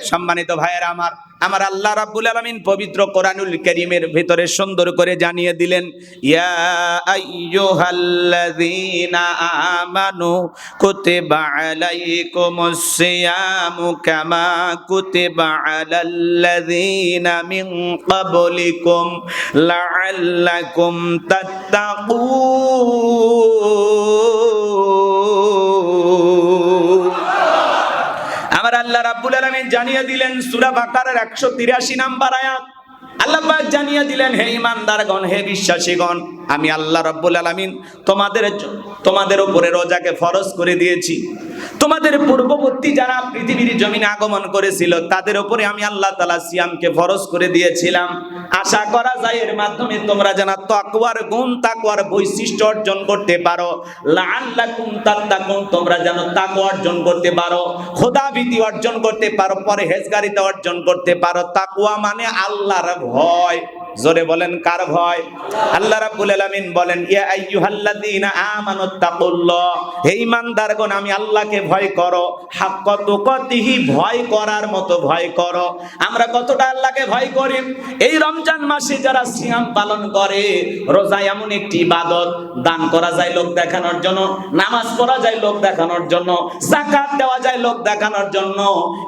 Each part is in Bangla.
সম্মানিত ভাইয়েরা আমার আল্লাহ রাব্বুল আলামিন পবিত্র কোরআনুল কারীমের ভিতরে সুন্দর করে জানিয়ে দিলেন, ইয়া আইয়ুহাল্লাযীনা আমানু কুতিবা আলাইকুমুস সিয়ামু কামা কুতিবা আলাল্লাযীনা মিন ক্বাবলিকুম লাআল্লাকুম তাত্তাকুন। আমার আল্লাহ রাব্বুল আলামিন জানিয়ে দিলেন সূরা বাকারার 183 নম্বর আয়াত, আল্লাহ পাক জানিয়ে দিলেন, হে ঈমানদারগণ, হে বিশ্বাসীগণ, আমি আল্লাহ রাব্বুল আলামিন তোমাদের উপরে রোজাকে ফরজ করে দিয়েছি। তোমাদের পূর্ববর্তী যারা পৃথিবীর জমিনে আগমন করেছিল তাদের উপরে আমি আল্লাহ তাআলা সিয়ামকে ফরজ করে দিয়েছিলাম। আশা করা যায় এর মাধ্যমে তোমরা যেন তাকওয়ার গুণ, তাকওয়ার বৈশিষ্ট্য অর্জন করতে পারো। লাআল্লাকুম তাত্তাকুন, তোমরা যেন তাকওয়া অর্জন করতে পারো, খোদাভীতি অর্জন করতে পারো, পরহেজগারিতা অর্জন করতে পারো। তাকওয়া মানে আল্লাহর ভয়। জোরে বলেন, কার ভয়? আল্লাহ রাব্বুল আলামিন বলেন, ইয়া আইয়ুহাল্লাযীনা আমানুত্তাকুল্লাহ, হে ঈমানদারগণ, আমি আল্লাহকে ভয় করো। হাক্কা তুকাতিহি, ভয় করার মতো ভয় করো। আমরা কতটা আল্লাহকে ভয় করি? এই রমজান মাসে যারা সিয়াম পালন করে, রোজা এমন একটি ইবাদত, দান করা যায় লোক দেখানোর জন্য, নামাজ পড়া যায় লোক দেখানোর জন্য, যাকাত দেওয়া যায় লোক দেখানোর জন্য,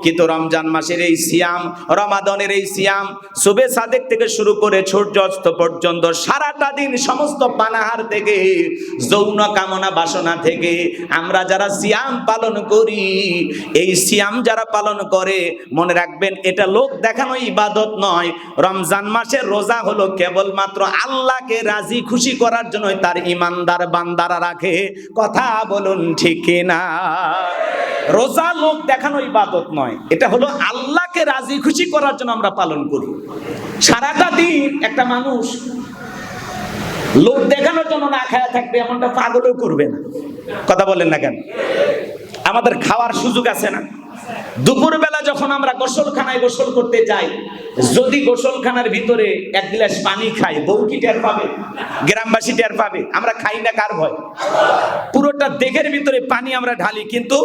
কিন্তু রমজান মাসের এই সিয়াম, রমাদানের এই সিয়াম, সুবে সাদেক থেকে শুরু করে সূর্য অস্ত পর্যন্ত সারাটা দিন সমস্ত পানাহার থেকে, যৌন কামনা বাসনা থেকে আমরা যারা সিয়াম পালন করি, এই সিয়াম যারা পালন করে, মনে রাখবেন এটা লোক দেখানো ইবাদত নয়। রমজান মাসের রোজা হলো কেবলমাত্র আল্লাহকে রাজি খুশি করার জন্য তার ঈমানদার বান্দারা রাখে। কথা বলুন ঠিক কিনা? রোজা লোক দেখানো ইবাদত নয়, এটা হলো আল্লাহকে রাজি খুশি করার জন্য আমরা পালন করি। সারাটা দিন একটা মানুষ লোক দেখানোর জন্য না খায়া থাকবে, এমনটা পাগলও করবে না। কথা বলেন না কেন? আমাদের খাওয়ার সুযোগ আছে না? দুপুরবেলা যখন আমরা গোসলখানায় গোসল করতে যাই, যদি গোসলখানার ভিতরে এক গ্লাস পানি খাই, বউ কি টের পাবে? গ্রামবাসী টের পাবে? আমরা খাই না কার ভয়? পুরোটা দেহের ভিতরে পানি আমরা ঢালি, কিন্তু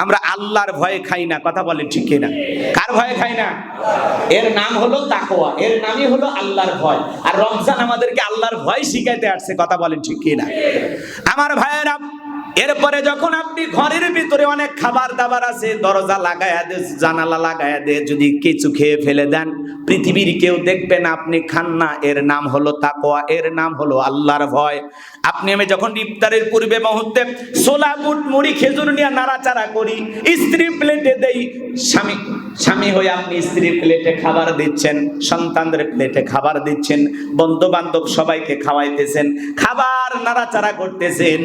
আমরা আল্লাহর ভয়ে খাই না। কথা বলেন ঠিক কিনা? কার ভয়ে খাই না? এর নাম হলো তাকওয়া, এর নামই হলো আল্লাহর ভয়। আর রমজান আমাদেরকে আল্লাহর ভয় শিখাইতে আসছে। কথা বলেন ঠিক কিনা? আমার ভাইয়েরা, এরপরে যখন আপনি ঘরের ভিতরে অনেক খাবার দাবার আছে, দরজা লাগায়া দে, জানালা লাগায়া দে, যদি কিছু খেয়ে ফেলে দেন, পৃথিবীর কেউ দেখবে না আপনি খান না, এর নাম হলো তাকওয়া, এর নাম হলো আল্লাহর ভয়। আপনি আমি যখন ইফতারের পূর্বে মুহূর্তে ছোলা বুট মুড়ি খেজুর নিয়ে নাড়াচাড়া করি, স্ত্রী প্লেটে দেই, স্বামী হয়ে আপনি স্ত্রী প্লেটে খাবার দিচ্ছেন, সন্তানদের প্লেটে খাবার দিচ্ছেন, বন্ধু বান্ধব সবাইকে খাওয়াইতেছেন, খাবার নাড়াচাড়া করতেছেন।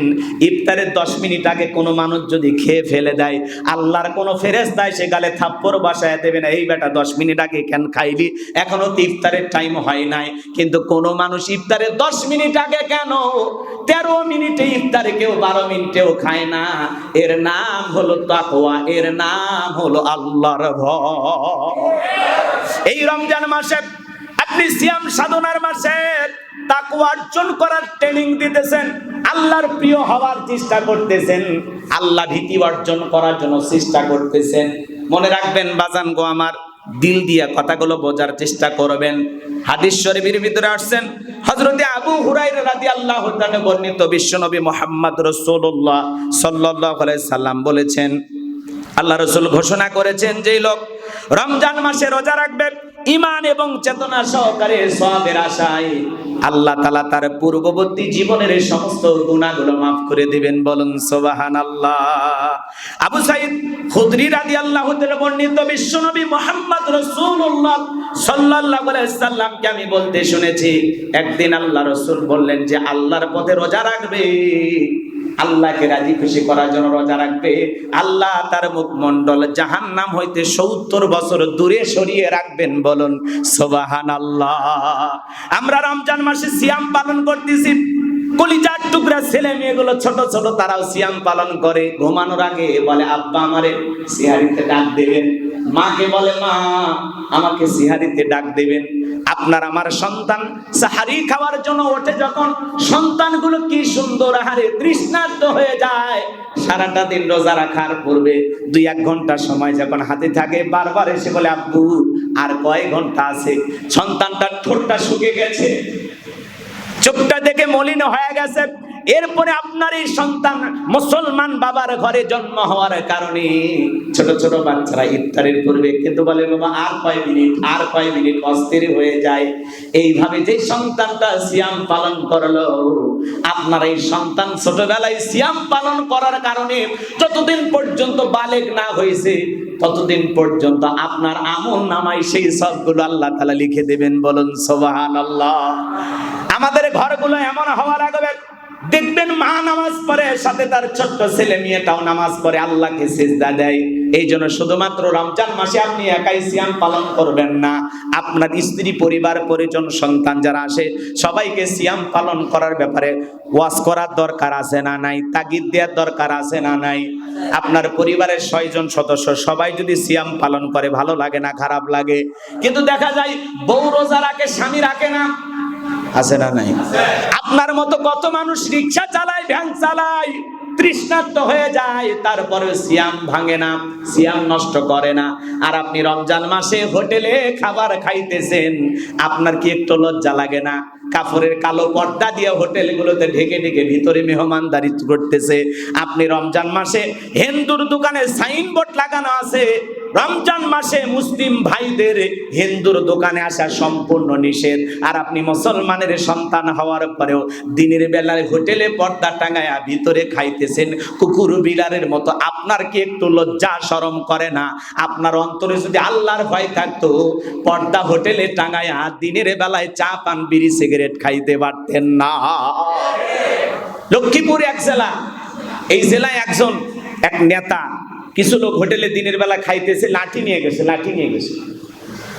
ইফতারের 10 মিনিট আগে কোনো মানুষ যদি খেয়ে ফেলে দেয়, আল্লাহর কোনো ফেরেশতা সে গালে থাপ্পড় বসায় দেবে না, এই বেটা 10 মিনিট আগে কেন খাইলি, এখনো তো ইফতারের টাইম হয় নাই। কিন্তু কোনো মানুষ ইফতারের 10 মিনিট আগে কেন, 13 মিনিটে ইফতারে, কেউ 12 মিনিটেও খায় না। এর নাম হলো তাকওয়া, এর নাম হলো আল্লাহর ভয়। এই রমজান মাসে আপনি সিয়াম সাধনার মাসে তাকওয়া অর্জন করার ট্রেনিং দিতেছেন, আল্লাহর প্রিয় হওয়ার চেষ্টা করতেছেন, আল্লাহ ভীতি অর্জন করার জন্য চেষ্টা করতেছেন। মনে রাখবেন বাজান গো আমার, দিল দিয়া কথাগুলো বোঝার চেষ্টা করবেন। হাদিস শরীফের ভিতরে আসছেন, হযরতে আবু হুরায়রা রাদিয়াল্লাহু তাআলা বর্ণিত, বিশ্বনবী মুহাম্মদ রাসূলুল্লাহ সাল্লাল্লাহু আলাইহি সাল্লাম বলেছেন, আল্লাহ রাসূল ঘোষণা করেছেন, যেই লোক রমজান মাসে রোজা রাখবে ঈমান এবং চেতনা সহকারে সওয়াবের আশায়, আল্লাহ তাআলা তার পূর্ববর্তী জীবনের সমস্ত গুনাহগুলো maaf করে দিবেন। বলুন সুবহানাল্লাহ। আবু সাঈদ খুদরি রাদিয়াল্লাহু তাআলা বর্ণিত, বিশ্বনবী মুহাম্মদ রাসূলুল্লাহ সাল্লাল্লাহু আলাইহি সাল্লামকে আমি বলতে শুনেছি, একদিন আল্লাহ রাসূল বললেন যে আল্লাহর পথে রোজা রাখবে, আল্লাহকে রাজি খুশি করার জন্য রোজা রাখবে, আল্লাহ তার মুখমণ্ডল জাহান্নাম হইতে 70 বছর দূরে সরিয়ে রাখবেন। বলুন সুবহানাল্লাহ। আমরা রমজান মাসে সিয়াম পালন করতেছি, কলিজার টুকরা ছেলে মেয়েগুলো ছোট ছোট, তারাও সিয়াম পালন করে। ঘুমানোর আগে বলে আব্বা আমারে সিহারিতে ডাক দেবেন, মাকে বলে মা আমাকে সিহারিতে ডাক দেবেন। আপনার আমার সন্তান সাহারি খাওয়ার জন্য ওঠে যখন, সন্তানগুলো কি সুন্দর আহারে তৃষ্ণার্ত হয়ে যায়। সারাটা দিন রোজা রাখার পূর্বে 2-1 ঘন্টা সময় যখন হাতে থাকে, বারবার এসে বলে আব্বু আর কয় ঘন্টা আছে। সন্তানটার ঠোঁটটা শুকিয়ে গেছে, চোখটা দেখে মলিন হয়ে গেছে। এরপরে আপনার এই সন্তান মুসলমান বাবার ঘরে জন্ম হওয়ার কারণে ছোট ছোট বাচ্চারা ইফতারের পূর্বে কিন্তু বলে বাবা আর কয় মিনিট, আর কয় মিনিট, অস্থির হয়ে যায়। এইভাবে যে সন্তানটা সিয়াম পালন করলো, আপনার এই সন্তান ছোটবেলায় সিয়াম পালন করার কারণে যতদিন পর্যন্ত বালেগ না হয়েছে ততদিন পর্যন্ত আপনার আমল নামায় সেই সবগুলো আল্লাহ তাআলা লিখে দেবেন। বলুন সুবহানাল্লাহ। আমাদের ঘরগুলো এমন হওয়ার আগে দেখবেন মা নামাজ পড়ে, সাথে তার ছোট্ট ছেলে মেয়েটাও নামাজ পড়ে, আল্লাহকে সিজদা দেয়। এই জন্য শুধুমাত্র রমজান মাসে আপনি একাই সিয়াম পালন করবেন না, আপনার স্ত্রী, পরিবার, পরিজন, সন্তান যারা আসে সবাইকে সিয়াম পালন করার ব্যাপারে ওয়াজ করার দরকার আছে না নাই, তাগিদ দেওয়ার দরকার আছে না নাই। আপনার পরিবারের 6 জন সদস্য সবাই যদি সিয়াম পালন করে, ভালো লাগে না খারাপ লাগে? কিন্তু দেখা যায় বউ রোজা রাখে, স্বামী রাখে না, আছে না নাই? আপনার মতো কত মানুষ রিকশা চালায়, ভ্যান চালায়, তৃষ্ণার্ত হয়ে যায়, তারপরে সিয়াম ভাঙে না, সিয়াম নষ্ট করে না। আর আপনি রমজান মাসে হোটেলে খাবার খাইতেছেন, আপনার কি একটু লজ্জা লাগে না? কাপড়ের কালো পর্দা দিয়ে হোটেলগুলোতে ঢেকে ঢেকে ভিতরে মেহমানদারি করতেছে। আপনি রমজান মাসে হিন্দুর দোকানে সাইনবোর্ড লাগানো আছে, রমজান মাসে মুসলিম ভাইদের হিন্দুর দোকানে আসা সম্পূর্ণ নিষেধ। আর আপনি মুসলমানের সন্তান হওয়ার পরেও দিনের বেলায় হোটেলে পর্দা টাঙায়া ভিতরে খাইতেছেন কুকুর বিলারের মতো। আপনার কি একটু লজ্জা শরম করে না? আপনার অন্তরে যদি আল্লাহর ভয় থাকতো, পর্দা হোটেলে টাঙায়া দিনের বেলায় চা পান বিড়ি সিগারেট খাইতে পারতেন না। লক্ষ্মীপুর এক জেলা, এই জেলায় এক নেতা, কিছু লোক হোটেলে দিনের বেলা খাইতেছে, লাঠি নিয়ে গেছে,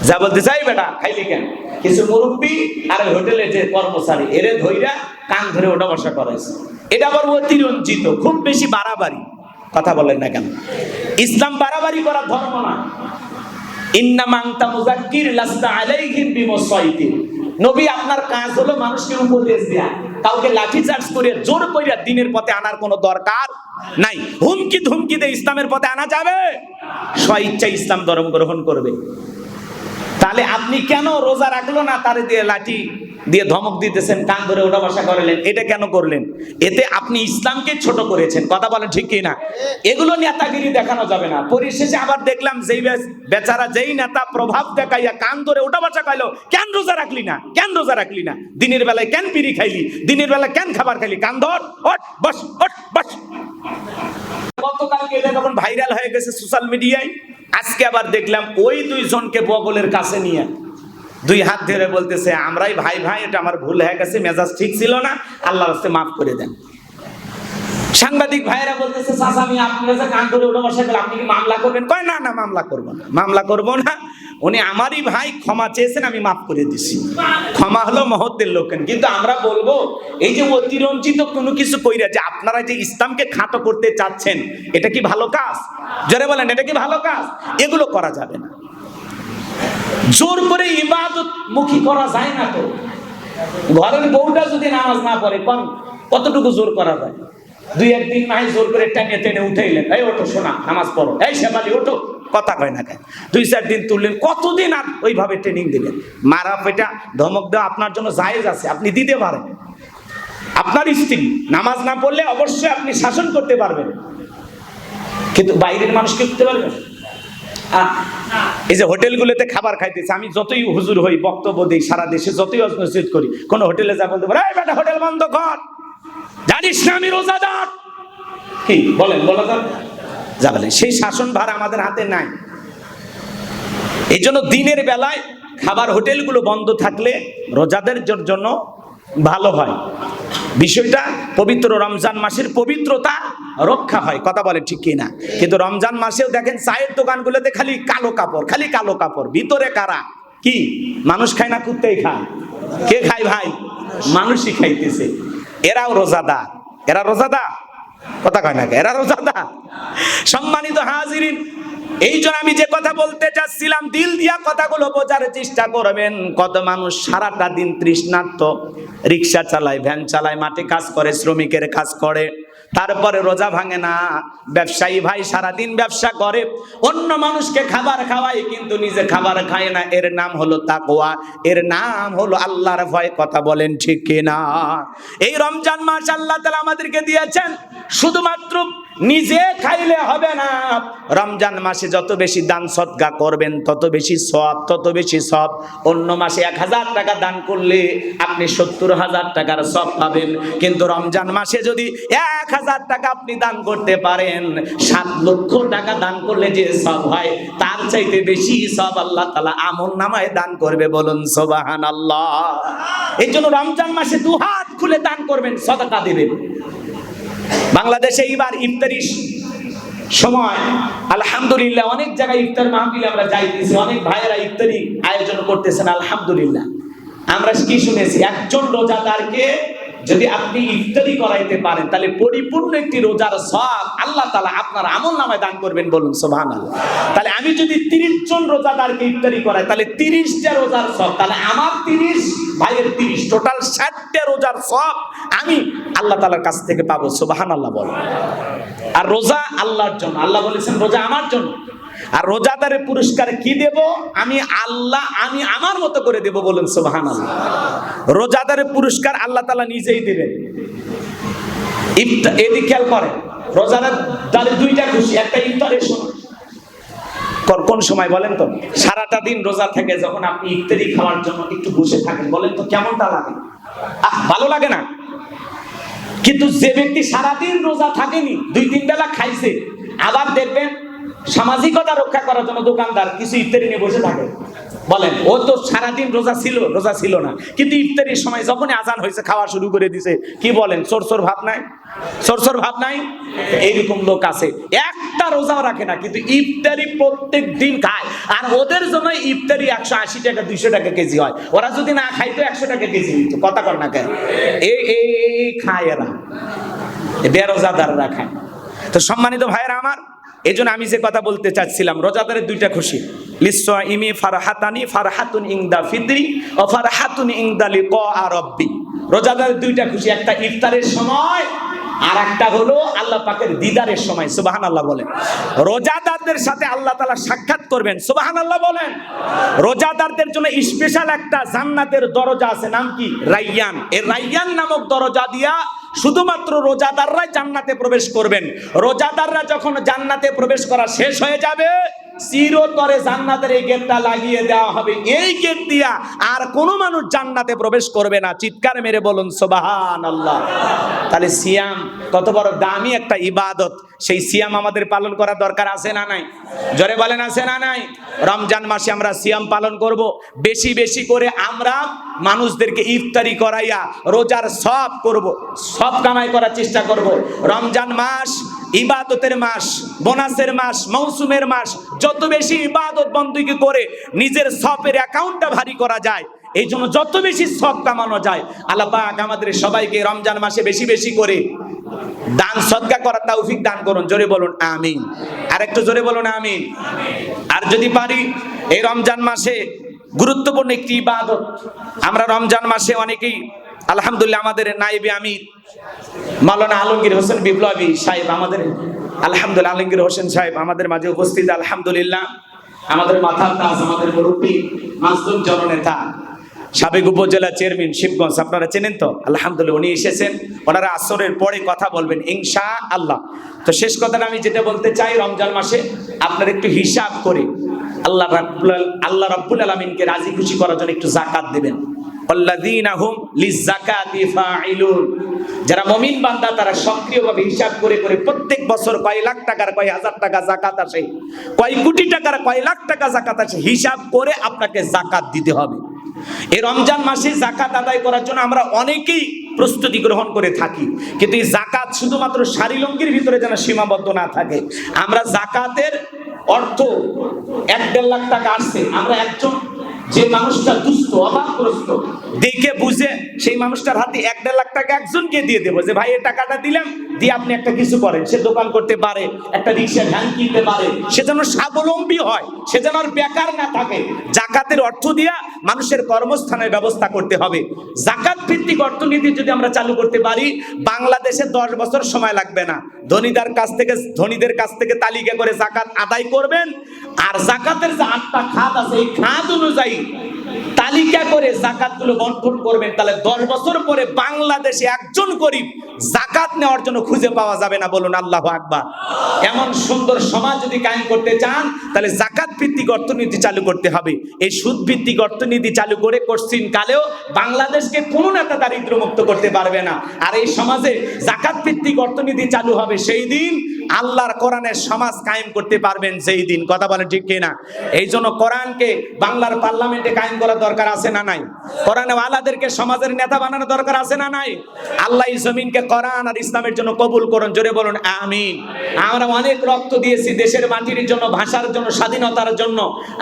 যা বলতে চাই বেটা খাইলি কেন? কিছু মুরব্বী আর হোটেলে যে কর্মচারী এরে ধইরা কান ধরে ওটা বসা করাইছে। এটা আবার অতিরঞ্জিত, খুব বেশি বাড়াবাড়ি। কথা বলেন না কেন? ইসলাম বাড়াবাড়ি করার ধর্ম না। ইন্নামা আনতা মুযাক্কির লাস্তা আলাইহিম বিমুসাইতির। নবী আপনার কাজ হলো মানুষকে উপদেশ দেয়া, কাউকে লাঠি চার্জ করে জোর কইরা দিনের পথে আনার কোনো দরকার নাই। হুমকি ধুমকি দিয়ে ইসলামের পথে আনা যাবে? স্বইচ্ছা ইসলাম ধর্ম গ্রহণ করবে। তাহলে আপনি কেন রোজা রাখলো না তারে দিয়ে লাঠি দিয়ে ধমক দিতেছেন, কান ধরে ওঠা বসা করলেন? এটা কেন করলেন? এতে আপনি ইসলামকে ছোট করেছেন। কথা বলেন ঠিক কি না? এগুলো নেতাগিরি দেখানো যাবে না। পরিশেষে আবার দেখলাম যেই বেচারা, যেই নেতা প্রভাব দেখাইয়া কান ধরে ওঠা বসা কইলো, কেন রোজা রাখলি না, কেন রোজা রাখলি না, দিনের বেলায় কেন বিড়ি খাইলি, দিনের বেলায় কেন খাবার খাইলি, কান ধর, ওঠ বস, ওঠ বস। গতকালকে এটা যখন ভাইরাল হয়ে গেছে সোশ্যাল মিডিয়ায়, আজকে আবার দেখলাম ওই 2 জনকে বগলের কাছে নিয়ে 2 হাত ধরে বলতেছে, আমরাই ভাই ভাই, এটা আমার ভুল হয়ে গেছে, মেজাজ ঠিক ছিল না, আল্লাহর রাস্তায় মাফ করে দেন। সাংবাদিক ভাইরা বলতেছে, চাচা আমি আপনার কাছে কান ধরে ওঠা বসা করলে আপনি কি মামলা করবেন? কয় না না, মামলা করব না, মামলা করব না। উনি আমারই ভাই, ক্ষমা চেয়েছেন, আমি মাফ করে দিছি। ক্ষমা হলো মহত্বের লক্ষণ। কিন্তু আমরা বলবো, এই যে অতিরঞ্জিত কোনো কিছু কইরা যে আপনারা যে ইসলামকে খাটো করতে চাচ্ছেন, এটা কি ভালো কাজ? যারা বলেন এটা কি ভালো কাজ? এগুলো করা যাবে না। জোর করে ইবাদত মুখী করা যায় না। তো ঘরের বউটা যদি নামাজ না পড়ে, কতটুকু জোর করা যায়? 2-1 দিন নাই জোর করে টেনে টেনে উঠাইলেন, এই ওঠো শোনা নামাজ পড়ো, এই শেফালি ওঠো, কথা কয় না কেন? 2-4 দিন তুললেন, কতদিন আর ওইভাবে ট্রেনিং দিলেন? মারা পেটা ধমক দেওয়া আপনার জন্য জায়েজ আছে, আপনি দিতে পারেন। আপনার স্ত্রী নামাজ না পড়লে অবশ্যই আপনি শাসন করতে পারবেন, কিন্তু বাইরের মানুষকে করতে পারবেন? এই যে হোটেলগুলোতে খাবার খাইতেছে, আমি যতই হুজুর হই, বক্তব্য দিই, সারা দেশে যতই নসিহত করি, কোন হোটেলে যা বলতে পারে, এই বেটা হোটেল বন্ধ কর, জানিস না আমি রোজাদার, কি বলেন? বলা যাবে? সেই শাসন ভার আমাদের হাতে নাই। এই জন্য দিনের বেলায় খাবার হোটেলগুলো বন্ধ থাকলে রোজাদের জন্য ভালো হয়। বিষয়টা পবিত্র রমজান মাসের পবিত্রতা রক্ষা হয়। কথা বলে ঠিক কিনা? কিন্তু রমজান মাসেও দেখেন চায়ের দোকানগুলোতে খালি কালো কাপড়, খালি কালো কাপড়। ভিতরে কারা? কি মানুষ খায় না, কুত্তেই খায়? কে খায় ভাই? মানুষই খাইতেছে। এরাও রোজাদার। এরা রোজাদার, কথা কয় না, এরা রোজাদার। সম্মানিত হাজিরিন, এই জন্য আমি যে কথা বলতে চাচ্ছিলাম, দিল দিয়া কথাগুলো বোঝার চেষ্টা করবেন। কত মানুষ সারাটা দিন তৃষ্ণার্ত, রিক্সা চালায়, ভ্যান চালায়, মাঠে কাজ করে, শ্রমিকের কাজ করে, তারপরে রোজা ভাঙে না। ব্যবসায়ী ভাই সারাদিন ব্যবসা করে, অন্য মানুষকে খাবার খাওয়ায়, কিন্তু নিজে খাবার খায় না। এর নাম হলো তাকওয়া, এর নাম হলো আল্লাহর ভয়। কথা বলেন ঠিক কিনা? এই রমজান মাস আল্লাহ তাআলা আমাদেরকে দিয়েছেন, শুধুমাত্র নিজে খাইলে হবে না। রমজান মাসে যত বেশি দান সদকা করবেন তত বেশি সওয়াব, তত বেশি সওয়াব। অন্য মাসে 1000 টাকা দান করলে আপনি 70,000 টাকার সওয়াব পাবেন, কিন্তু রমজান মাসে যদি 1000 টাকা আপনি দান করতে পারেন, 7 লক্ষ টাকা দান করলে যে সওয়াব হয় তার চাইতে বেশি সওয়াব আল্লাহ তাআলা আমলনামায় দান করবে। বলুন সুবহানাল্লাহ। এই জন্য রমজান মাসে দুহাত খুলে দান করবেন, সদকা দিবেন। বাংলাদেশে এইবার ইফতারির সময় আলহামদুলিল্লাহ অনেক জায়গায় ইফতার মাহফিলে আমরা যাইতেছি, অনেক ভাইয়েরা ইফতারি আয়োজন করতেছেন আলহামদুলিল্লাহ। আমরা কি শুনেছি, একজন রোজাদারকে যদি আপনি ইফতারি করাইতে পারেন তাহলে পরিপূর্ণ একটি রোজার সওয়াব আল্লাহ তাআলা আপনার আমলনামায় দান করবেন। বলুন সুবহানাল্লাহ। তাহলে আমি যদি 30 জন রোজাদারকে ইফতারি করাই তাহলে 30টা রোজার সওয়াব, তাহলে আমার 30 ভাইয়ের 30, টোটাল 60টা রোজার সওয়াব আমি আল্লাহ তাআলার কাছ থেকে পাবো। সুবহানাল্লাহ বলেন। আর রোজা আল্লাহর জন্য, আল্লাহ বলেছেন রোজা আমার জন্য। আর রোজাদারের পুরস্কার কি দেব? আমি আল্লাহ, আমি আমার মতো করে দেব। বলুন সুবহানাল্লাহ। রোজাদারের পুরস্কার আল্লাহ তাআলা নিজেই দিবেন। এদিকে খেয়াল করেন, রোজাদারের দুইটা খুশি, একটা ইফতারের সময়। কোন সময় বলেন তো? সারাটা দিন রোজা থেকে যখন আপনি ইফতারি খাওয়ার জন্য একটু বসে থাকেন, বলেন তো কেমনটা লাগে? ভালো লাগে না? কিন্তু যে ব্যক্তি সারাদিন রোজা থাকেনি, 2-3 বেলা খাইছে, আবার দেখবেন সামাজিকতা রক্ষা করার জন্য দোকানদার কিছু ইফতারি নিয়ে বসে থাকে, বলেন ও তো সারাদিন রোজা ছিল না, কিন্তু ইফতারির সময় যখনই আজান হয়েছে খাওয়া শুরু করে দিছে। কি বলেন? চোর ভাব নাই? চোর ভাব নাই? এইরকম লোক আছে, একটা রোজাও রাখে না, কিন্তু ইফতারি প্রত্যেক দিন খায়। আর ওদের জন্য ইফতারি 180 টাকা 200 টাকা কেজি হয়। ওরা যদি না খাইতো 100 টাকা কেজি হইতো। কথা কর না কেন? এই খায় এরা, বেরোজাদাররা খায়। তো সম্মানিত ভাইয়েরা আমার, এই জন্য আমি যে কথা বলতে চাচ্ছিলাম, রোজাদারের দুইটা খুশি। লিসসাইমি ফারহাতানি, ফারহাতুন ইনদা ফিদরি ও ফারহাতুন ইনদা লিকা রাব্বি। রোজাদারের দুইটা খুশি, একটা ইফতারের সময় আর একটা হলো আল্লাহ পাকের দিদারের সময়। সুবহানাল্লাহ বলেন। রোজাদারদের সাথে আল্লাহ তাআলা সাক্ষাৎ করবেন। সুবহানাল্লাহ বলেন। রোজাদারদের জন্য স্পেশাল একটা জান্নাতের দরজা আছে, নাম কি? রাইয়ান। এই রাইয়ান নামক দরজা দিয়া শুধুমাত্র রোজাদাররাই জান্নাতে প্রবেশ করবেন। রোজাদাররা যখন জান্নাতে প্রবেশ করা শেষ হয়ে যাবে, চিরতরে জান্নাতের এই গেটটা লাগিয়ে দেওয়া হবে। এই গেট দিয়া আর কোনো মানুষ জান্নাতে প্রবেশ করবে না। চিৎকার মেরে বলুন সুবহানাল্লাহ। তাহলে সিয়াম কত বড় দামি একটা ইবাদত, সেই সিয়াম আমাদের পালন করা দরকার আছে না নাই? জোরে বলেন আছে না নাই? রমজান মাসে আমরা সিয়াম পালন করব, বেশি বেশি করে আমরা মানুষদেরকে ইফতারি করাইয়া রোজার সওয়াব করব, সব কামাই করার চেষ্টা করব। রমজান মাস ইবাদতের মাস, বোনাসের মাস, মৌসুমের মাস। যত বেশি ইবাদত বন্দেগী করে নিজের সওয়াবের অ্যাকাউন্টটা ভারী করা যায়, এই জন্য যত বেশি সওয়াব কামানো যায়, আল্লাহ পাক আমাদের সবাইকে রমজান মাসে বেশি বেশি করে দান সদকা করার তৌফিক দান করুন। জোরে বলুন আমিন। আর একটু জোরে বলুন আমিন। আর যদি পারি এই রমজান মাসে গুরুত্বপূর্ণ একটি ইবাদত, আমরা রমজান মাসে অনেকেই আলহামদুলিল্লাহ, আমাদের নায়েবে আমির মাওলানা আলমগীর হোসেন বিপ্লবী সাহেব, আমাদের আলহামদুলিল্লাহ আলমগীর হোসেন সাহেব আমাদের মাঝে উপস্থিত। আলহামদুলিল্লাহ আমাদের মাথার তাজ, আমাদের মুরব্বী মাজলুম জননেতা, সাবেক উপজেলা চেয়ারম্যান শিবগঞ্জ, আপনারা চেনেন তো? আলহামদুলিল্লাহ উনি এসেছেন। ওনারা আসরের পরে কথা বলবেন ইনশাআল্লাহ। তো শেষ কথাটা আমি যেটা বলতে চাই, রমজান মাসে আপনারা একটু হিসাব করে আল্লাহ রাব্বুল আলামিনকে রাজি খুশি করার জন্য একটু যাকাত দিবেন। আল্লাযীনা হুম লিযাকাতি ফাইলুন। যারা মুমিন বান্দা তারা সক্রিয়ভাবে হিসাব করে করে প্রত্যেক বছর কয় লাখ টাকার, কয় হাজার টাকা যাকাত আসে, কয় কোটি টাকার, কয় লাখ টাকা যাকাত আসে, হিসাব করে আপনাকে যাকাত দিতে হবে। এই রমজান মাসে যাকাত আদায় করার জন্য আমরা অনেকেই প্রস্তুতি গ্রহণ করে থাকি, কিন্তু এই যাকাত শুধুমাত্র শাড়ি-লুঙ্গির ভিতরে যেন সীমাবদ্ধ না থাকে। আমরা যাকাতের অর্থ 1-1.5 লাখ টাকা আসছে, আমরা একজন যে মানুষটা দুস্থ অভাবগ্রস্ত দেখে বুঝে সেই মানুষটার হাতে 1-1.5 লাখ টাকা একজনকে দিয়ে দেবো যে ভাই এই টাকাটা দিলাম, দিয়ে আপনি একটা কিছু করেন। সে দোকান করতে পারে, একটা রিক্সা ভ্যান কিনতে পারে, সে যেন স্বাবলম্বী হয়, সে যেন আর বেকার না থাকে। জাকাতের অর্থ দিয়া মানুষের কর্মস্থানের ব্যবস্থা করতে হবে। জাকাত ভিত্তিক অর্থনীতি যদি আমরা চালু করতে পারি, বাংলাদেশে 10 বছর সময় লাগবে না। ধনীদের কাছ থেকে তালিকা করে জাকাত আদায় করবেন, আর জাকাতের যে 8টা খাত আছে এই খাত অনুযায়ী তালিকা করে জাকাতগুলো বন্টন করবেন, তাহলে 10 বছর পরে বাংলাদেশে একজন গরিব জাকাত নেওয়ার জন্য খুঁজে পাওয়া যাবে না। বলুন আল্লাহু আকবার। এমন সুন্দর সমাজ যদি কায়েম করতে চান, তাহলে জাকাত ভিত্তিক অর্থনীতি চালু করতে হবে। এই সুদ ভিত্তিক অর্থনীতি চালু করে কঠিন কালেও বাংলাদেশকে কোনো নেতা দারিদ্র মুক্ত করতে পারবে না। আর এই সমাজে জাকাত ভিত্তিক অর্থনীতি চালু হবে সেই দিন, আল্লাহর কোরআনের সমাজ কায়েম করতে পারবেন সেই দিন। কথা বলেন ঠিক কিনা? এই জন্য কোরআনকে বাংলার পার্লামেন্টে কায়েম করার দরকার আছে না নাই? কোরআনে ওয়ালাদেরকে সমাজের নেতা বানানোর দরকার আছে না নাই? আল্লাহ এই জমিনকে কোরআন আর ইসলামের জন্য কবুল করুন। জোরে বলুন আমিন। আমরা অনেক রক্ত দিয়েছি দেশের মাটির জন্য, ভাষার জন্য, স্বাধীনতার জন্য,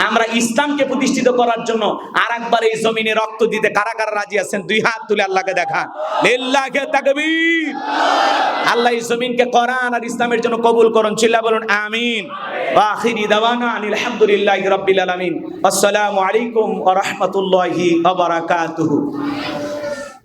আমরা ইসলামকে প্রতিষ্ঠিত করার জন্য। আর একবার এই জমিনে রক্ত দিতে কারা কারা রাজি আছেন? 2 হাত তুলে আল্লাহকে দেখান। লিল্লাহি তাকবীর। আল্লাহ এই জমিনকে কোরআন আর ইসলামের জন্য কবুল করুন। চিল্লা বলুন আমিন। ওয়া আখিরি দাওয়ানা আনিল হামদুলিল্লাহি রাব্বিল আলামিন। আসসালামু আলাইকুম ওয়া রাহমাতুল্লাহি ওয়া বারাকাতুহু।